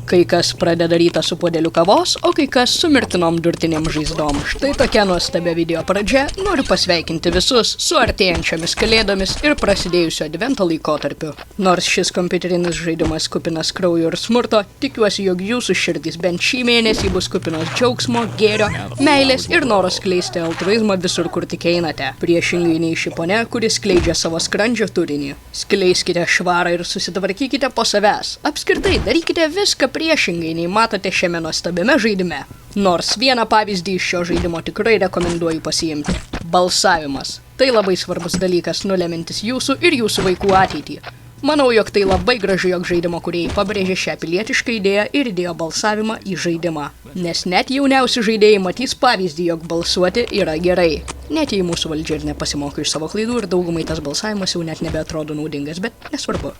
Kai kas pradeda rytą su puodeliu kavos, o kai kas su mirtinom durtinėm žaizdom. Štai tokia nuostabia video pradžia. Noriu pasveikinti visus su artėjančiomis kalėdomis ir prasidėjusio advento laikotarpiu. Nors šis kompiuterinis žaidimas kupinas kraujo ir smurto, tikiuosi, jog jūsų širdys bent šį mėnesį bus kupinos džiaugsmo, gėrio, meilės ir noros skleisti altruizmą visur, kur tik einate. Priešingai nei ši ponia, kuris skleidžia savo skrandžio turinį. Skleiskite švarą ir susitvarkykite po savęs. Apskritai, darykite viską priešingai nei matote šiame nuostabiame žaidime. Nors vieną pavyzdį iš šio žaidimo tikrai rekomenduoju pasiimti. Balsavimas. Tai labai svarbus dalykas, nulemintis jūsų ir jūsų vaikų ateitį. Manau, jog tai labai gražu, jog žaidimo kūrėjai pabrėžė šią pilietišką idėją ir įdėjo balsavimą į žaidimą. Nes net jauniausi žaidėjai matys pavyzdį, jog balsuoti yra gerai. Net jei mūsų valdžia ir nepasimoko iš savo klaidų ir daugumai tas balsavimas jau net nebeatrodo naudingas, bet nesvarbu.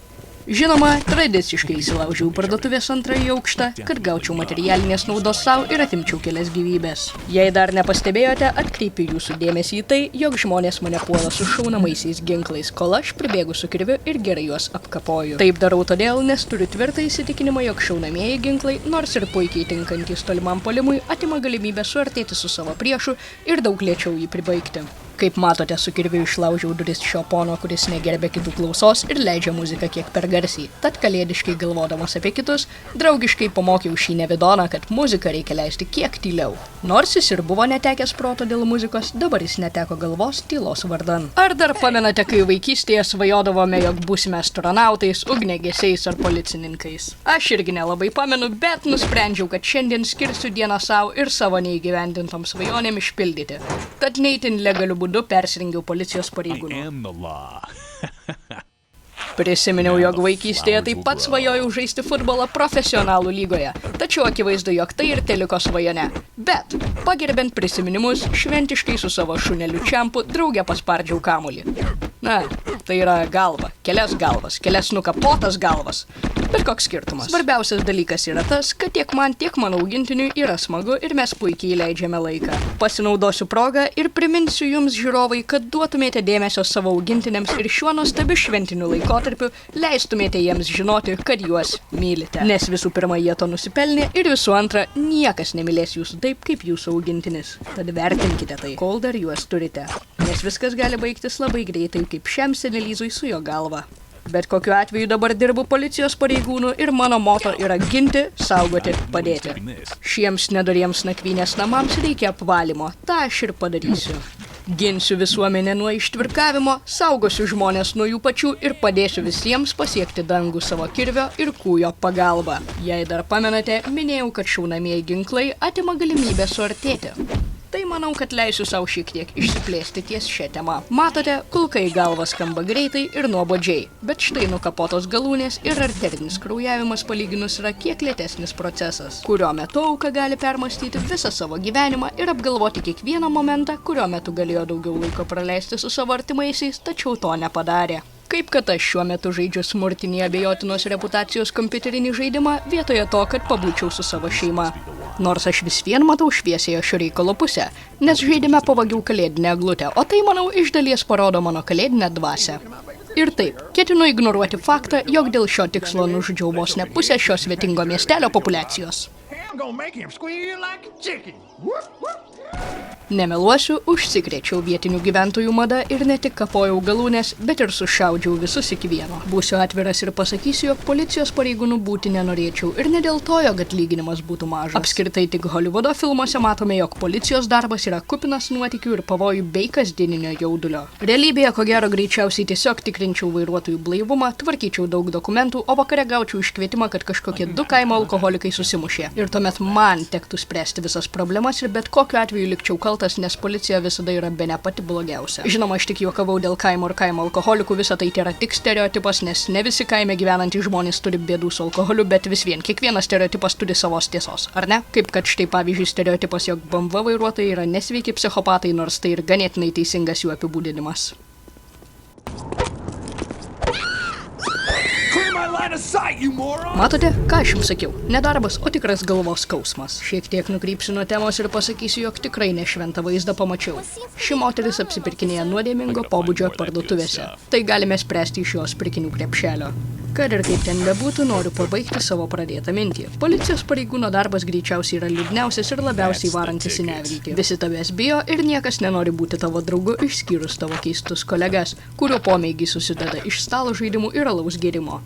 Žinoma, tradiciškai įsilaužiau parduotuvės antrąjį aukštą, kad gaučiau materialinės naudos savo ir atimčiau kelias gyvybės. Jei dar nepastebėjote, atkreipiu jūsų dėmesį į tai, jog žmonės mane puola su šaunamaisiais ginklais, kol aš pribėgu su kirviu ir gerai juos apkapoju. Taip darau todėl, nes turiu tvirtą įsitikinimą, jog šaunamieji ginklai, nors ir puikiai tinkantys tolimam puolimui, atima galimybę suartėti su savo priešu ir daug lėčiau jį pribaigti. Kaip matote, su kirviu išlaužiau duris šio pono, kuris negerbė kitų klausos ir leidžia muziką kiek per garsiai. Tad kalėdiškai galvodamas apie kitus, draugiškai pamokiau šį nevidoną, kad muziką reikia leisti kiek tyliau. Nors jis ir buvo netekęs proto dėl muzikos, dabar jis neteko galvos tylos vardan. Ar dar pamenate, kai vaikystėje svajodavome, jog būsime astronautais, ugniagesiais ar policininkais? Aš irgi nelabai pamenu, bet nusprendžiau, kad šiandien skirsiu dieną savo ir savo neįgyvendintom svajonėm išpildyti. Tad neitin legaliu būdu persirengiau policijos pareigūnu. Prisiminiau, jog vaikystėje taip pat svajojau žaisti futbolą profesionalų lygoje, tačiau akivaizdu, jog tai ir teliko svajone. Bet, pagerbiant prisiminimus, šventiškai su savo šuneliu Čempu drauge paspardžiau kamuolį. Na, tai yra galva, kelias nukapotas galvas. Bet koks skirtumas. Svarbiausias dalykas yra tas, kad tiek man, tiek mano augintiniui yra smagu ir mes puikiai leidžiame laiką. Pasinaudosiu progą ir priminsiu jums, žiūrovai, kad duotumėte dėmesio savo augintiniams ir šiuo nuostabiu šventiniu laikotarpiu leistumėte jiems žinoti, kad juos mylite. Nes visų pirma, jie to nusipelnė ir visų antra, niekas nemylės jūsų taip, kaip jūsų augintinis. Tad vertinkite tai, kol dar juos turite. Nes viskas gali baigtis labai greitai, kaip šiam senelizui su jo galva. Bet kokiu atveju dabar dirbu policijos pareigūnų ir mano moto yra ginti, saugoti, padėti. Šiems nedoriems nakvynės namams reikia apvalymo, tą aš ir padarysiu. Ginsiu visuomenę nuo ištvirkavimo, saugosiu žmonės nuo jų pačių ir padėsiu visiems pasiekti dangų savo kirvio ir kūjo pagalba. Jei dar pamenate, minėjau, kad šaunamieji ginklai atima galimybę suartėti. Tai manau, kad leisiu savo šiek tiek išsiplėsti ties šią temą. Matote, kulka į galvą skamba greitai ir nuobodžiai, bet štai nukapotos galūnės ir arterinis kraujavimas palyginus yra kiek lėtesnis procesas, kurio metu auka gali permastyti visą savo gyvenimą ir apgalvoti kiekvieną momentą, kurio metu galėjo daugiau laiko praleisti su savo artimaisiais, tačiau to nepadarė. Kaip kad aš šiuo metu žaidžiu smurtinį abejotinos reputacijos kompiuterinį žaidimą, vietoje to, kad pabūčiau su savo šeima. Nors aš vis vien matau šviesėje šio reikalo pusę, nes žaidime pavagiau kalėdinę eglutę, o tai, manau, iš dalies parodo mano kalėdinę dvasią. Ir taip, ketinu ignoruoti faktą, jog dėl šio tikslo nužudžiau vos ne pusę šio svetingo miestelio populiacijos. Nemeluosiu, užsikrėčiau vietinių gyventojų mada ir ne tik kapojau galūnės, bet ir sušaudžiau visus iki vieno. Būsiu atviras ir pasakysiu, jog policijos pareigūnų būti nenorėčiau ir ne dėl to, jog atlyginimas būtų mažas. Apskritai tik Holivudo filmuose matome, jog policijos darbas yra kupinas nuotykių ir pavojų bei kasdieninio jaudulio. Realybėje, ko gero, greičiausiai tiesiog tikrinčiau vairuotojų blaivumą, tvarkyčiau daug dokumentų, o vakare gaučiau iškvietimą, kad kažkokie 2 kaimo alkoholikai susimušė. Ir tuomet man tektų spręsti visas problemas ir bet kokiu atveju likčiau kaltas, nes policija visada yra bene pati blogiausia. Žinoma, aš tik juokavau dėl kaimo ir kaimo alkoholikų, visa tai yra tik stereotipas, nes ne visi kaime gyvenantys žmonės turi bėdų su alkoholiu, bet vis vien kiekvienas stereotipas turi savos tiesos, ar ne? Kaip kad štai pavyzdžiui stereotipas, jog BMW vairuotojai yra nesveiki psichopatai, nors tai ir ganėtinai teisingas jų apibūdinimas. Matote, ką aš jums sakiau? Nedarbas, o tikras galvos skausmas. Šiek tiek nukrypsiu nuo temos ir pasakysiu, jog tikrai nešventą vaizdą pamačiau. Ši moteris apsipirkinėja nuodėmingo pobūdžio parduotuvėse. Tai galime spręsti iš jos pirkinių krepšelio. Kad ir kaip ten bebūtų, noriu pabaigti savo pradėtą mintį. Policijos pareigūno darbas greičiausiai yra liūdniausias ir labiausiai varantis į neviltį. Visi tavęs bijo ir niekas nenori būti tavo draugu išskyrus tavo keistus kolegas, kurio pomėgiai susideda iš stalo žaidimų ir alaus gėrimo.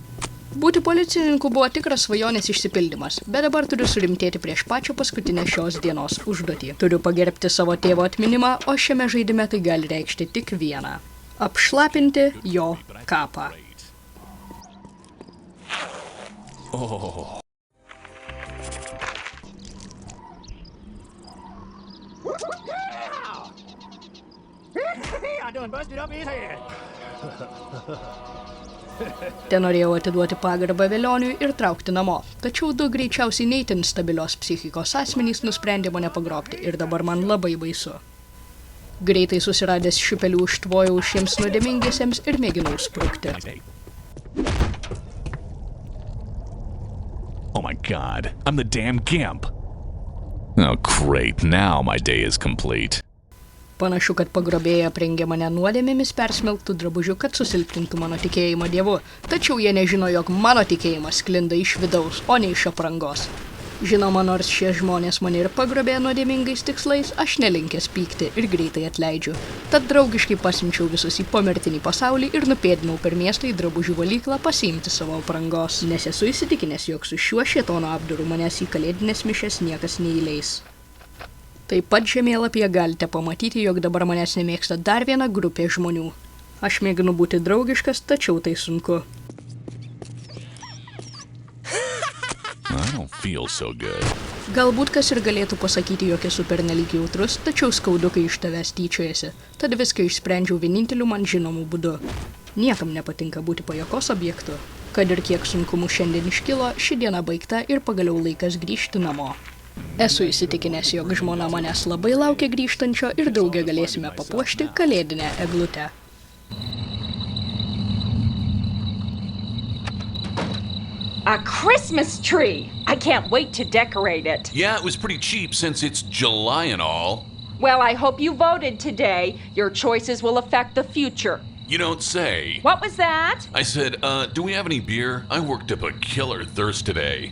Būti policininku buvo tikras svajonės išsipildymas, bet dabar turiu surimtėti prieš pačią paskutinę šios dienos užduotį. Turiu pagerbti savo tėvo atminimą, o šiame žaidime tai gali reikšti tik vieną – apšlapinti jo kapą. Oh. Tenorėjau atiduoti pagarbą velioniui ir traukti namo, tačiau du greičiausiai neįtin stabilios psichikos asmenys nusprendė mane pagrobti ir dabar man labai baisu. Greitai susiradęs šipelių užtvojau šiems nuodėmingiesiems ir mėginau sprukti. Oh my god, I'm the damn gimp. Oh great, now my day is complete. Panašu, kad pagrobėjai aprengė mane nuodėmėmis persmelktų drabužių, kad susilpnintų mano tikėjimą Dievu, tačiau jie nežino, jog mano tikėjimas sklinda iš vidaus, o ne iš aprangos. Žinoma, nors šie žmonės mane ir pagrobė nuodėmingais tikslais, aš nelinkęs pykti ir greitai atleidžiu. Tad draugiškai pasiunčiau visus į pomirtinį pasaulį ir nupėdinau per miestą į drabužių valyklą pasiimti savo aprangos, nes esu įsitikinęs, jog su šiuo šėtono apdaru manęs į kalėdines mišias niekas neįleis. Taip pat žemėlapyje galite pamatyti, jog dabar manęs nemėgsta dar viena grupė žmonių. Aš mėginu būti draugiškas, tačiau tai sunku. I don't feel so good. Galbūt kas ir galėtų pasakyti, jog esu pernelyg jautrus, tačiau skaudu, kai iš tavęs tyčiojasi. Tad viską išsprendžiau vieninteliu man žinomų būdu. Niekam nepatinka būti pajuokos objektu. Kad ir kiek sunkumų šiandien iškilo, ši diena baigta ir pagaliau laikas grįžti namo. Esu įsitikinęs, jog žmona manęs labai laukia grįžtančio ir drauge galėsime papuošti kalėdinę eglutę. A Christmas tree! I can't wait to decorate it. Yeah, it was pretty cheap since it's July and all. Well, I hope you voted today. Your choices will affect the future. You don't say. What was that? I said, do we have any beer? I worked up a killer thirst today.